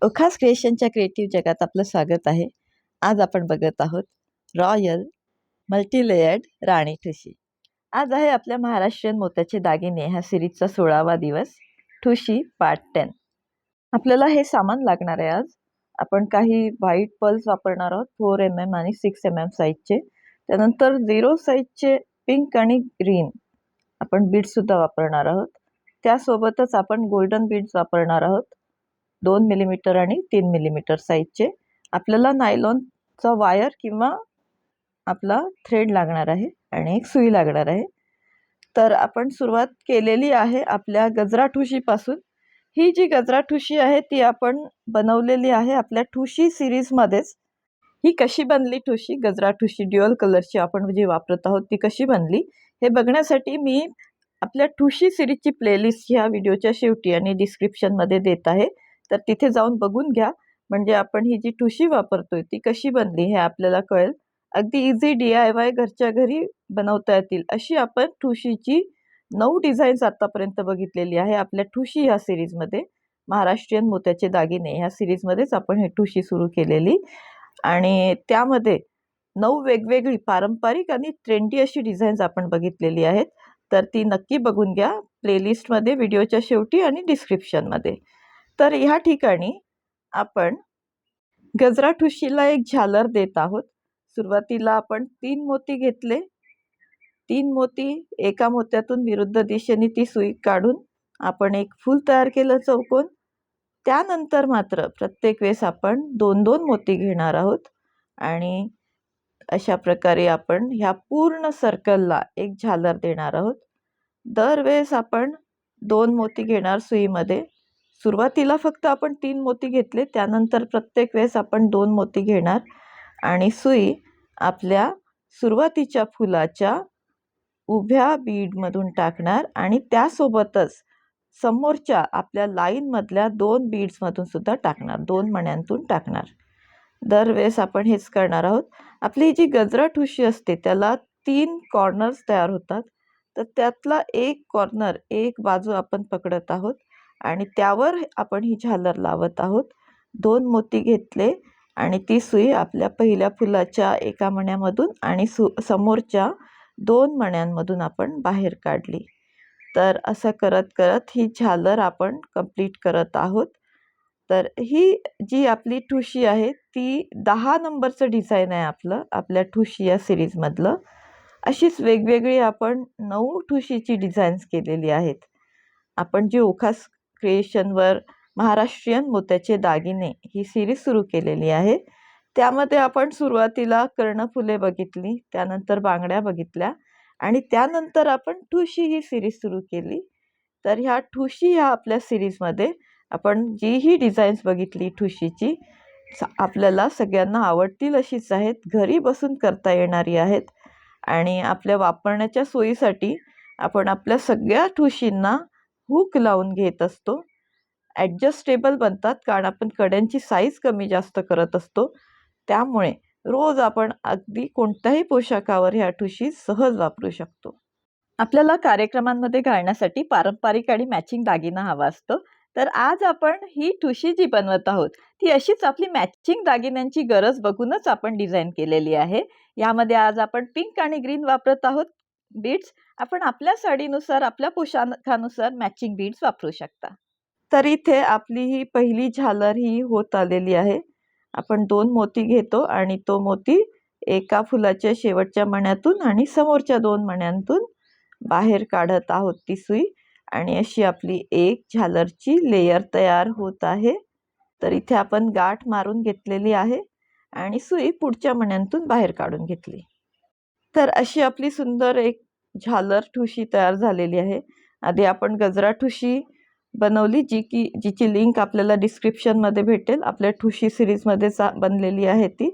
ओखास क्रिएशनच्या creative जगात आपलं स्वागत आहे. आज आपण बघत आहोत रॉयल मल्टीलेयर्ड राणी ठुशी. आज आहे आपल्या महाराष्ट्रीयन मोत्याचे दागिने ह्या सिरीजचा 16वा दिवस, ठुशी पार्ट 10. आपल्याला हे सामान लागणार आहे. आज आपण काही व्हाईट पर्ल्स वापरणार आहोत 4 mm आणि 6 mm साईजचे. त्यानंतर 0 साईजचे पिंक आणि ग्रीन आपण बीड्स सुद्धा वापरणार आहोत. त्यासोबतच आपण गोल्डन बीड्स वापरणार आहोत 2 मिलीमीटर आणि 3 मिलीमीटर साईजचे. आपल्याला नायलॉनचा वायर किंवा आपला थ्रेड लागणार आहे आणि एक सुई लागणार आहे. तर आपण सुरुवात केलेली आहे आपल्या गजरा ठुशीपासून. ही जी गजरा ठुशी आहे ती आपण बनवलेली आहे आपल्या ठुशी सिरीजमध्येच. ही कशी बनली ठुशी, गजरा ठुशी ड्युअल कलरची आपण जी वापरत आहोत ती कशी बनली हे बघण्यासाठी मी आपल्या ठुशी सिरीजची प्लेलिस्ट ह्या व्हिडिओच्या शेवटी आणि डिस्क्रिप्शनमध्ये देत आहे. तर तिथे जाऊन बघून घ्या, म्हणजे आपण ही जी ठुशी वापरतोय ती कशी बनली हे आपल्याला कळेल. अगदी इझी DIY घरच्या घरी बनवता येतील अशी आपण ठुशीची 9 डिझाईन्स आतापर्यंत बघितलेली आहे आपल्या ठुशी ह्या सिरीजमध्ये. महाराष्ट्रीयन मोत्याचे दागिने ह्या सिरीजमध्येच आपण ही ठुशी सुरू केलेली आणि त्यामध्ये 9 वेगवेगळी पारंपरिक आणि ट्रेंडी अशी डिझाईन्स आपण बघितलेली आहेत. तर ती नक्की बघून घ्या प्लेलिस्टमध्ये, व्हिडिओच्या शेवटी आणि डिस्क्रिप्शनमध्ये. तर ह्या ठिकाणी आपण गजरा ठुशीला एक झालर देत आहोत. सुरुवातीला आपण 3 मोती घेतले. 3 मोती, एका मोत्यातून विरुद्ध दिशेने ती सुई काढून आपण एक फूल तयार केलं चौकोन. त्यानंतर मात्र प्रत्येक वेळेस आपण 2-2 मोती घेणार आहोत आणि अशा प्रकारे आपण ह्या पूर्ण सर्कलला एक झालर देणार आहोत. दरवेळेस आपण 2 मोती घेणार सुईमध्ये. सुरुवातीला फक्त आपण 3 मोती घेतले, त्यानंतर प्रत्येक वेळेस आपण 2 मोती घेणार आणि सुई आपल्या सुरुवातीच्या फुलाच्या उभ्या बीडमधून टाकणार आणि त्यासोबतच समोरच्या आपल्या लाईनमधल्या 2 बीड्समधून सुद्धा टाकणार, 2 मण्यांतून टाकणार. दरवेळेस आपण हेच करणार आहोत. आपली जी गजरा ठुशी असते त्याला 3 कॉर्नर्स तयार होतात. तर त्यातला एक कॉर्नर, एक बाजू आपण पकडत आहोत आणि त्यावर आपण ही झालर लावत आहोत. 2 मोती घेतले आणि ती सुई आपल्या पहिल्या फुलाच्या एका मण्यामधून आणि समोरच्या 2 मण्यांमधून आपण बाहेर काढली. तर असं करत करत ही झालर आपण कंप्लीट करत आहोत. तर ही जी आपली ठुशी आहे ती 10 नंबरचं डिझाईन आहे आपल्या ठुशी या सिरीजमधलं. अशीच वेगवेगळी आपण 9 ठुशीची डिझाईन्स केलेली आहेत. आपण जी ओखास क्रिएशनवर महाराष्ट्रीयन मोत्याचे दागिने ही सिरीज सुरू केलेली आहे. त्यामध्ये आपण सुरुवातीला कर्णफुले बघितली, त्यानंतर बांगड्या बघितल्या आणि त्यानंतर आपण ठुशी ही सिरीज सुरू केली. तर ह्या ठुशी ह्या आपल्या सिरीजमध्ये आपण जी ही डिझाईन्स बघितली ठुशीची आपल्याला सगळ्यांना आवडतील अशीच आहेत, घरी बसून करता येणारी आहेत आणि आपल्या वापरण्याच्या सोयीसाठी आपण आपल्या सगळ्या ठुशींना हुक लावून घेत असतो. ॲडजस्टेबल बनतात कारण आपण कड्यांची साईज कमी जास्त करत असतो. त्यामुळे रोज आपण अगदी कोणत्याही पोशाखावर ह्या ठुशी सहज वापरू शकतो. आपल्याला कार्यक्रमांमध्ये घालण्यासाठी पारंपरिक आणि मॅचिंग दागिना हवा असतो. तर आज आपण ही ठुशी जी बनवत आहोत ती अशीच आपली मॅचिंग दागिन्यांची गरज बघूनच आपण डिझाईन केलेली आहे. यामध्ये आज आपण पिंक आणि ग्रीन वापरत आहोत बीड्स. आपण आपल्या साडीनुसार, आपल्या पोशाखानुसार मॅचिंग बीड्स वापरू शकता. तर इथे आपली ही पहिली झालर ही होत आलेली आहे. आपण 2 मोती घेतो आणि तो मोती एका फुलाच्या शेवटच्या मण्यातून आणि समोरच्या 2 मण्यांतून बाहेर काढत आहोत ती सुई आणि अशी आपली एक झालरची लेयर तयार होत आहे. तर इथे आपण गाठ मारून घेतलेली आहे आणि सुई पुढच्या मण्यांतून बाहेर काढून घेतली. तर अशी आपली सुंदर एक झालर ठुशी तयार झालेली आहे. आधी आपण गजरा ठुशी बनवली जिची लिंक आपल्याला डिस्क्रिप्शनमध्ये भेटेल. आपल्या ठुशी सिरीजमध्येच बनलेली आहे ती.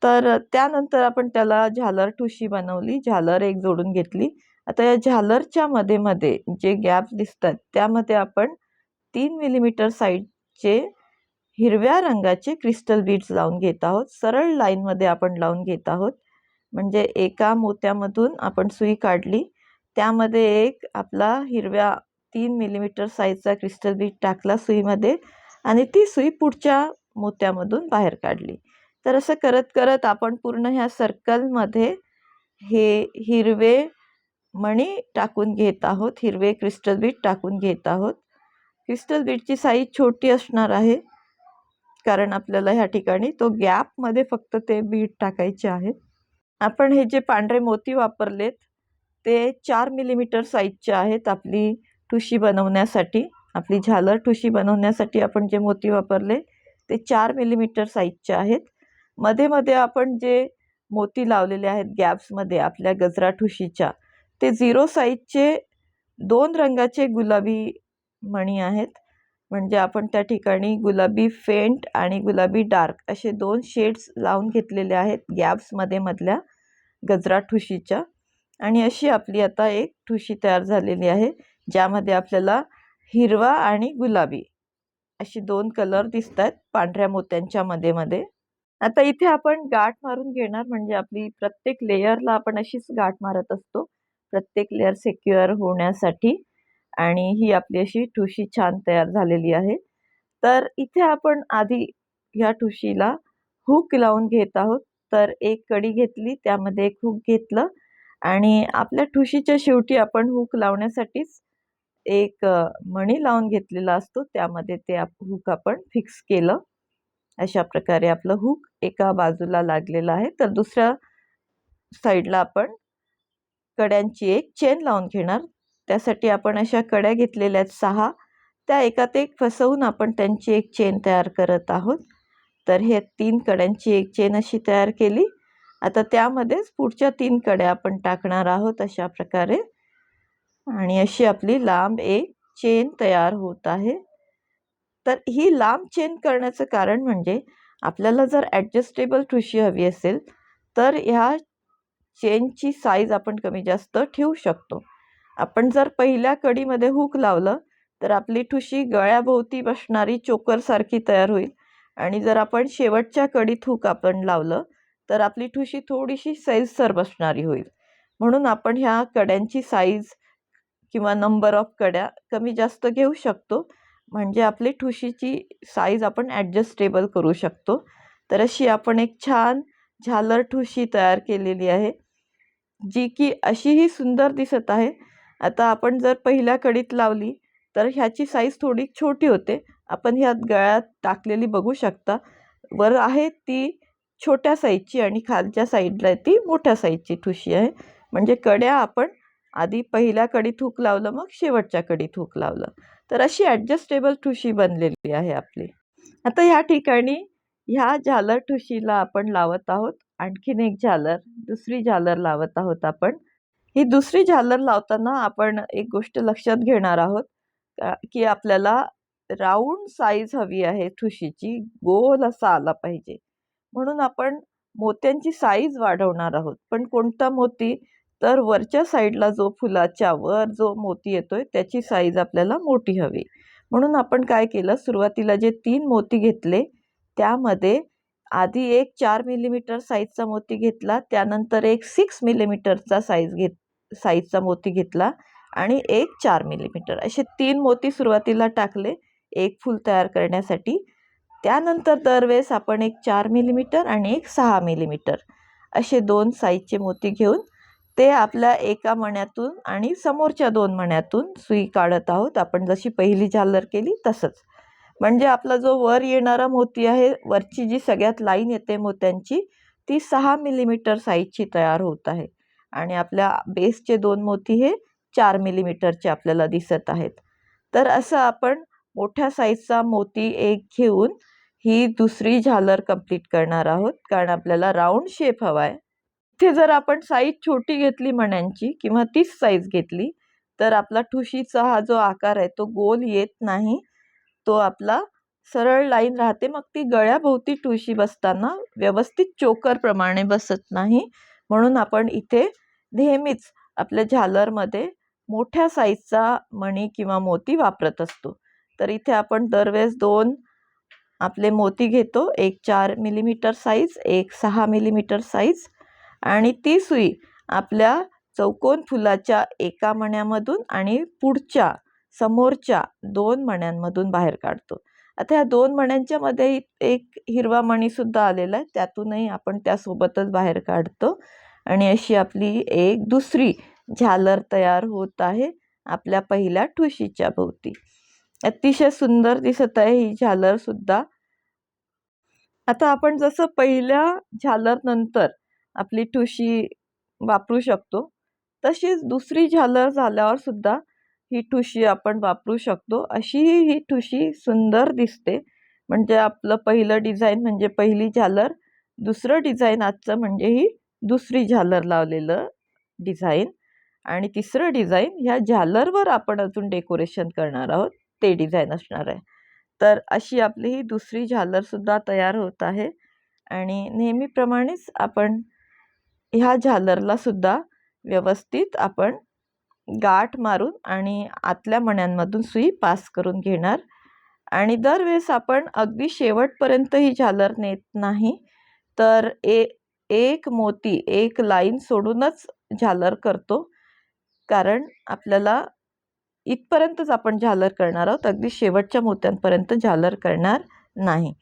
तर त्यानंतर आपण त्याला झालर ठुशी बनवली, झालर एक जोडून घेतली. आता या झालरच्या मध्ये जे गॅप दिसतात त्यामध्ये आपण 3 मिलीमीटर साईजचे हिरव्या रंगाचे क्रिस्टल बीड्स लावून घेत आहोत. सरळ लाईनमध्ये आपण लावून घेत आहोत. म्हणजे एका मोत्यामधून आपण सुई काढली, त्यामध्ये एक आपला हिरव्या 3 मिलीमीटर साईजचा क्रिस्टल बीड टाकला सुईमध्ये आणि ती सुई पुढच्या मोत्यामधून बाहेर काढली. तर असं करत करत आपण पूर्ण ह्या सर्कलमध्ये हे हिरवे मणी टाकून घेत आहोत, हिरवे क्रिस्टल बीट टाकून घेत आहोत. क्रिस्टल बीटची साईज छोटी असणार आहे, कारण आपल्याला ह्या ठिकाणी तो गॅपमध्ये फक्त ते बीट टाकायचे आहेत. आपण हे जे पांढरे मोती वापरलेत ते 4 मिलीमीटर साईजचे आहेत. आपली ठुशी बनवण्यासाठी, आपली झालर ठुशी बनवण्यासाठी आपण जे मोती वापरले ते 4 मिलीमीटर साईजचे आहेत. मध्ये मध्ये आपण जे मोती लावलेले आहेत गॅप्समध्ये आपल्या गजरा ठुशीच्या, ते 0 साईजचे 2 रंगाचे गुलाबी मणी आहेत. म्हणजे आपण त्या ठिकाणी गुलाबी फेंट आणि गुलाबी डार्क असे 2 शेड्स लावून घेतलेले आहेत गॅप्समध्ये मधल्या गजरा ठुशीच्या. आणि अशी आपली आता एक ठुशी तयार झालेली आहे, ज्यामध्ये आपल्याला हिरवा आणि गुलाबी अशी 2 कलर दिसत आहेत पांढऱ्या मोत्यांच्या मध्ये मध्ये. आता इथे आपण गाठ मारून घेणार, म्हणजे आपली प्रत्येक लेयरला आपण अशीच गाठ मारत असतो प्रत्येक लेयर सिक्युअर होण्यासाठी. आणि ही आपली अशी ठुशी छान तयार झालेली आहे. तर इथे आपण आधी ह्या ठुशीला हुक लावून घेत आहोत. तर एक कडी घेतली, त्यामध्ये एक हुक घेतलं आणि आपल्या ठुशीच्या शेवटी आपण हुक लावण्यासाठीच एक मणी लावून घेतलेला असतो, त्यामध्ये ते हुक आपण फिक्स केलं. अशा प्रकारे आपलं हुक एका बाजूला लागलेलं आहे. तर दुसऱ्या साईडला आपण कड्यांची एक चेन लावून घेणार. त्यासाठी आपण अशा कड्या घेतलेल्या आहेत 6, त्या एकात एक फसवून आपण त्यांची एक चेन तयार करत आहोत. तर हे 3 कड्यांची एक चेन अशी तयार केली. आता त्यामध्येच पुढच्या 3 कड्या आपण टाकणार आहोत अशा प्रकारे. आणि अशी आपली लांब एक चेन तयार होत आहे. तर ही लांब चेन करण्याचं कारण म्हणजे आपल्याला जर ॲडजस्टेबल ठुशी हवी असेल तर ह्या चेनची साईज आपण कमी जास्त ठेवू शकतो. आपण जर पहिल्या कडीमध्ये हुक लावलं तर आपली ठुशी गळ्याभोवती बसणारी चोकरसारखी तयार होईल. आणि जर आपण शेवटच्या कडीत हुक आपण लावलं तर आपली ठुशी थोडीशी सैलसर बसणारी होईल. म्हणून आपण ह्या कड्यांची साईज किंवा नंबर ऑफ कड्या कमी जास्त घेऊ शकतो, म्हणजे आपली ठुशीची साईज आपण ॲडजस्टेबल करू शकतो. तर अशी आपण एक छान झालर ठुशी तयार केलेली आहे, जी की अशीही सुंदर दिसत आहे. आता आपण जर पहिल्या कडीत लावली तर ह्याची साईज थोडी छोटी होते. आपण ह्यात गळ्यात टाकलेली बघू शकता, वर आहे ती छोट्या साईजची आणि खालच्या साईडला ती मोठ्या साईजची ठुशी आहे. म्हणजे कड्या आपण आधी पहिल्या कडीत हुक लावलं, मग शेवटच्या कडीत हुक लावलं, तर अशी ॲडजस्टेबल ठुशी बनलेली आहे आपली. आता ह्या ठिकाणी ह्या झालर ठुशीला आपण लावत आहोत आणखीन एक झालर, दुसरी झालर लावत आहोत आपण. ही दुसरी झालर लावताना आपण एक गोष्ट लक्षात घेणार आहोत की आपल्याला राऊंड साईज हवी आहे ठुशीची, गोल असा आला पाहिजे. म्हणून आपण मोत्यांची साईज वाढवणार आहोत. पण कोणता मोती, तर वरच्या साईडला जो फुलाच्या वर जो मोती येतोय त्याची साईज आपल्याला मोठी हवी. म्हणून आपण काय केलं, सुरुवातीला जे 3 मोती घेतले त्यामध्ये आधी एक 4 मिलीमीटर साईजचा मोती घेतला, त्यानंतर एक 6 मिलीमीटरचा साईजचा मोती घेतला आणि एक 4 मिलीमीटर, असे 3 मोती सुरुवातीला टाकले एक फूल तयार करण्यासाठी. त्यानंतर दरवेळेस आपण एक 4 मिलीमीटर आणि एक 6 मिलीमीटर असे 2 साईजचे मोती घेऊन ते आपल्या एका मण्यातून आणि समोरच्या 2 मण्यातून सुई काढत आहोत, आपण जशी पहिली झालर केली तसंच. म्हणजे आपला जो वर येणारा मोती आहे, वरची जी सगळ्यात लाईन येते मोत्यांची, ती 6 मिलीमीटर साईजची तयार होत आहे. आणि आपल्या बेसचे 2 मोती हे 4 मिलीमीटरचे आपल्याला दिसत आहेत. तर असं आपण मोठ्या साईजचा मोती एक घेऊन ही दुसरी झालर कंप्लीट करणार आहोत, कारण आपल्याला राऊंड शेप हवा आहे. इथे जर आपण साईज छोटी घेतली मण्यांची किंवा तीच साईज घेतली तर आपला ठुशीचा हा जो आकार आहे तो गोल येत नाही, तो आपला सरळ लाईन राहते. मग ती गळ्याभोवती ठुशी बसताना व्यवस्थित चोकर प्रमाणे बसत नाही. म्हणून आपण इथे नेहमीच आपल्या झालरमध्ये मोठ्या साईजचा मणी किंवा मोती वापरत असतो. तर इथे आपण दरवेळेस 2 आपले मोती घेतो, एक 4 मिलीमीटर साईज, एक 6 मिलीमीटर साईज, आणि ती सुई आपल्या चौकोन फुलाच्या एका मण्यामधून आणि पुढच्या समोरच्या 2 मण्यांमधून बाहेर काढतो. आता ह्या 2 मण्यांच्या मध्ये एक हिरवा मणीसुद्धा आलेला आहे, त्यातूनही आपण त्यासोबतच बाहेर काढतो आणि अशी आपली एक दुसरी झालर तयार होत आहे आपल्या पहिल्या ठुशीच्या भोवती. अतिशय सुंदर दिसत आहे ही झालरसुद्धा. आता आपण जसं पहिल्या झालरनंतर आपली ठुशी वापरू शकतो, तशीच दुसरी झालर झाल्यावर सुद्धा ही ठुशी आपण वापरू शकतो. अशी ही ठुशी सुंदर दिसते. म्हणजे आपलं पहिलं डिझाईन म्हणजे पहिली झालर, दुसरं डिझाईन आजचं म्हणजे ही दुसरी झालर लावलेलं डिझाईन आणि तिसरं डिझाईन ह्या झालरवर आपण अजून डेकोरेशन करणार आहोत, ते डिझाईन असणार आहे. तर अशी आपली ही दुसरी झालरसुद्धा तयार होत आहे आणि नेहमीप्रमाणेच आपण ह्या झालरला सुद्धा व्यवस्थित आपण गाठ मारून आणि आतल्या मण्यांमधून सुई पास करून घेणार आणि दरवेळेस आपण अगदी शेवटपर्यंत ही झालर नेत नाही, तर एक मोती एक लाईन सोडूनच झालर करतो, कारण आपल्याला इथपर्यंतच आपण झालर करणार आहोत, अगदी शेवटच्या मोत्यांपर्यंत झालर करणार नाही.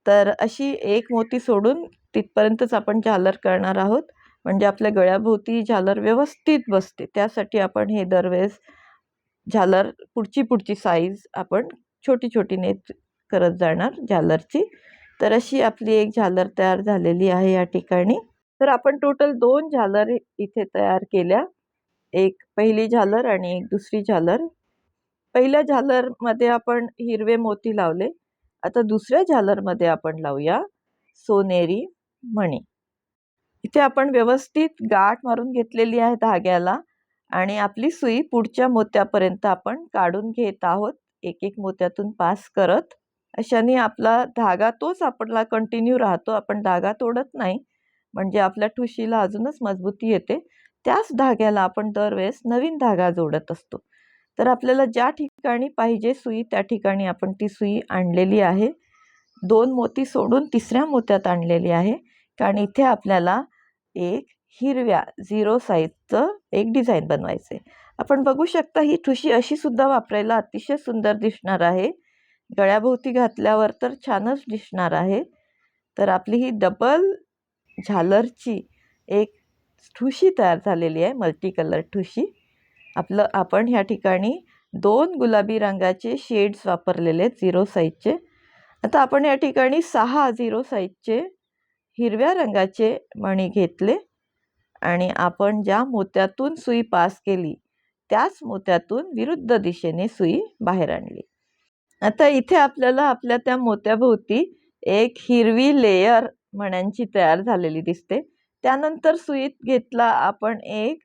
तर अशी एक मोती सोडून तिथपर्यंतच आपण झालर करणार आहोत, म्हणजे आपल्या गळ्याभोवती झालर व्यवस्थित बसते. त्यासाठी आपण हे दरवेळेस झालर पुढची साईज आपण छोटी नेत करत जाणार झालरची. तर अशी आपली एक झालर तयार झालेली आहे या ठिकाणी. तर आपण टोटल 2 झालर इथे तयार केल्या. एक पहिली झालर आणि एक दुसरी झालर. पहिल्या झालरमध्ये आपण हिरवे मोती लावले. आता दुसऱ्या झालरमध्ये आपण लावूया सोनेरी मणी. इथे आपण व्यवस्थित गाठ मारून घेतलेली आहे धाग्याला आणि आपली सुई पुढच्या मोत्यापर्यंत आपण काढून घेत आहोत, एक मोत्यातून पास करत. अशाने आपला धागा तोच आपला कंटिन्यू राहतो, आपण धागा तोडत नाही, म्हणजे आपल्या ठुशीला अजूनच मजबूती येते. त्याच धाग्याला आपण दरवेळेस नवीन धागा जोडत असतो. तर आपल्याला ज्या ठिकाणी पाहिजे सुई त्या ठिकाणी आपण ती सुई आणलेली आहे. 2 मोती सोडून तिसऱ्या मोत्यात आणलेली आहे, कारण इथे आपल्याला एक हिरव्या 0 साईजचं एक डिझाईन बनवायचे. आपण बघू शकता ही ठुशी अशी सुद्धा वापरायला अतिशय सुंदर दिसणार आहे. गळ्याभोवती घातल्यावर तर छानच दिसणार आहे. तर आपली ही डबल झालरची एक ठुशी तयार झालेली आहे, मल्टी कलर ठुशी. आपण ह्या ठिकाणी 2 गुलाबी रंगाचे शेड्स वापरलेले आहेत 0 साईजचे. आता आपण या ठिकाणी 6 0 साईजचे हिरव्या रंगाचे मणी घेतले आणि आपण ज्या मोत्यातून सुई पास केली त्याच मोत्यातून विरुद्ध दिशेने सुई बाहेर आणली. आता इथे आपल्याला आपल्या त्या मोत्याभोवती एक हिरवी लेयर मण्यांची तयार झालेली दिसते. त्यानंतर सुईत घेतला आपण एक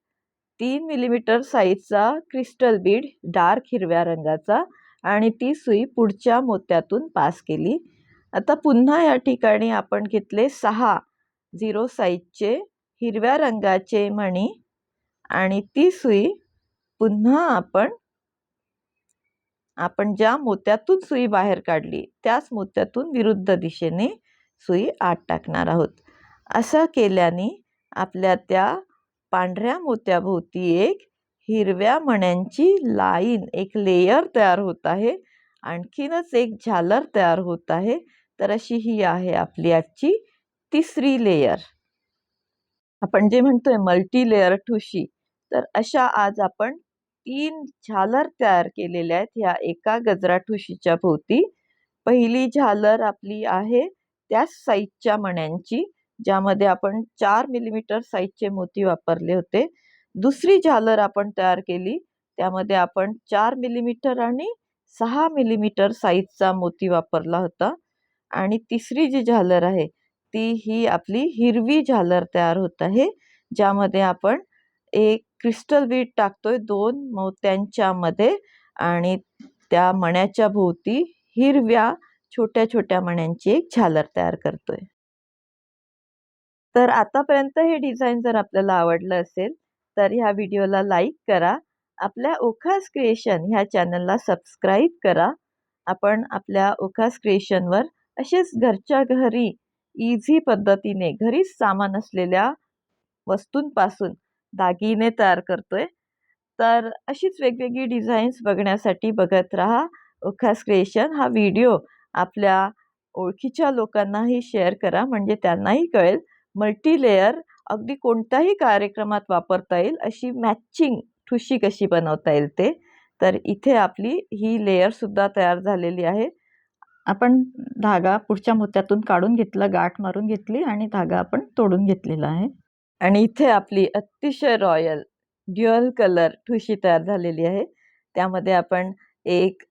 3 मिलीमीटर साईजचा क्रिस्टल बीड डार्क हिरव्या रंगाचा आणि ती सुई पुढच्या मोत्यातून पास केली. आता पुन्हा या ठिकाणी आपण घेतले 6 0 साईजचे हिरव्या रंगाचे मणी आणि ती सुई पुन्हा आपण ज्या मोत्यातून सुई बाहेर काढली त्याच मोत्यातून विरुद्ध दिशेने सुई आत टाकणार आहोत. असं केल्याने आपल्या त्या पांढऱ्या मोत्याभोवती एक हिरव्या मण्यांची लाईन एक लेयर तयार होत आहे, आणखीनच एक झालर तयार होत आहे. तर अशी ही आहे आपली आजची तिसरी लेयर. आपण जे म्हणतोय मल्टी लेयर ठुशी, तर अशा आज आपण 3 झालर तयार केलेल्या आहेत ह्या एका गजरा ठुशीच्या भोवती. पहिली झालर आपली आहे त्याच साईजच्या मण्यांची, ज्यामध्ये आपण 4 मिलीमीटर साईजचे मोती वापरले होते. दुसरी झालर आपण तयार केली त्यामध्ये आपण 4 मिलीमीटर आणि 6 मिलीमीटर साईजचा मोती वापरला होता आणि तिसरी जी झालर आहे ती ही आपली हिरवी झालर तयार होत आहे, ज्यामध्ये आपण एक क्रिस्टल बीड टाकतोय 2 मोत्यांच्या मध्ये आणि त्या मण्याच्या भोवती हिरव्या छोट्या मण्यांची एक झालर तयार करतोय. तर आतापर्यंत हे डिझाईन जर आपल्याला आवडलं असेल तर ह्या व्हिडिओला लाईक करा. आपल्या ओखास क्रिएशन ह्या चॅनलला सबस्क्राईब करा. आपण आपल्या ओखास क्रिएशनवर असेच घरच्या घरी इझी पद्धतीने घरीच सामान असलेल्या वस्तूंपासून दागिने तयार करतोय. तर अशीच वेगवेगळी डिझाईन्स बघण्यासाठी बघत राहा ओखास क्रिएशन. हा व्हिडिओ आपल्या ओळखीच्या लोकांनाही शेअर करा, म्हणजे त्यांनाही कळेल मल्टी लेयर अगदी कोणत्याही कार्यक्रमात वापरता येईल अशी मॅचिंग ठुशी कशी बनवता येईल ते. तर इथे आपली ही लेयरसुद्धा तयार झालेली आहे. आपण धागा पुढच्या मोत्यातून काढून घेतला, गाठ मारून घेतली आणि धागा आपण तोडून घेतलेला आहे. आणि इथे आपली अतिशय रॉयल ड्युअल कलर ठुशी तयार झालेली आहे. त्यामध्ये आपण एक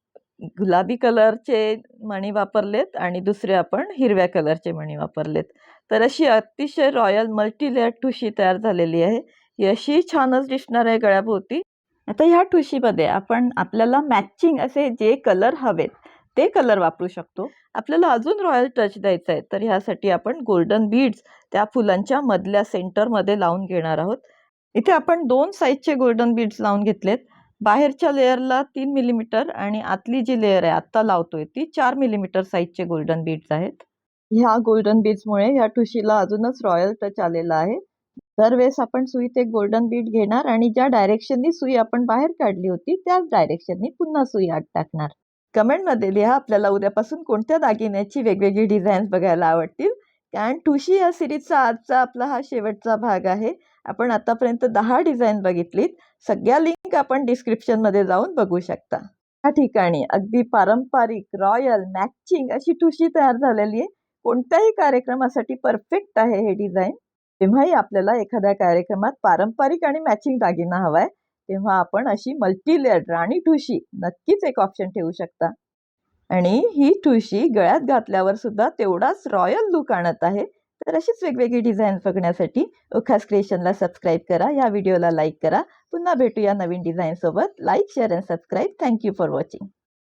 गुलाबी कलरचे मणी वापरलेत आणि दुसरे आपण हिरव्या कलरचे मणी वापरलेत. तर अशी अतिशय रॉयल मल्टी लेयर ठुशी तयार झालेली आहे. ही अशी छानच दिसणार आहे गळ्याभोवती. आता ह्या ठुशीमध्ये आपण आपल्याला मॅचिंग असे जे कलर हवेत ते कलर वापरू शकतो. आपल्याला अजून रॉयल टच द्यायचा आहे, तर ह्यासाठी आपण गोल्डन बीड्स त्या फुलांच्या मधल्या सेंटरमध्ये लावून घेणार आहोत. इथे आपण 2 साईजचे गोल्डन बीड्स लावून घेतलेत. बाहेरच्या लेयरला 3 मिलीमीटर आणि आतली जी लेयर आहे आत्ता लावतोय ती 4 मिलीमीटर साईजचे गोल्डन बीड्स आहेत. ह्या गोल्डन बीड्समुळे ह्या ठुशीला अजूनच रॉयल टच आलेला आहे. दरवेळेस आपण सुईत एक गोल्डन बीड घेणार आणि ज्या डायरेक्शननी सुई आपण बाहेर काढली होती त्याच डायरेक्शननी पुन्हा सुई आत टाकणार. कमेंटमध्ये लिहा आपल्याला उद्यापासून कोणत्या दागिन्याची वेगवेगळी डिझाईन्स बघायला आवडतील. कारण ठुशी या सिरीजचा आजचा आपला हा शेवटचा भाग आहे. आपण आतापर्यंत 10 डिझाईन बघितलीत. सगळ्या लिंक आपण डिस्क्रिप्शनमध्ये जाऊन बघू शकता. या ठिकाणी अगदी पारंपरिक रॉयल मॅचिंग अशी ठुशी तयार झालेली आहे. कोणत्याही कार्यक्रमासाठी परफेक्ट आहे हे डिझाईन. जेव्हाही आपल्याला एखाद्या कार्यक्रमात पारंपरिक आणि मॅचिंग दागिना हवाय तेव्हा आपण अशी मल्टी लेयर्ड राणी ठुशी नक्कीच एक ऑप्शन ठेवू शकता. आणि ही ठुशी गळ्यात घातल्यावर सुद्धा तेवढाच रॉयल लुक आणत आहे. तर अशीच वेगवेगळी डिझाईन बघण्यासाठी उखास क्रिएशनला सबस्क्राईब करा. या व्हिडिओला लाईक करा. पुन्हा भेटूया नवीन डिझाईन सोबत. Like, share and subscribe. Thank you for watching.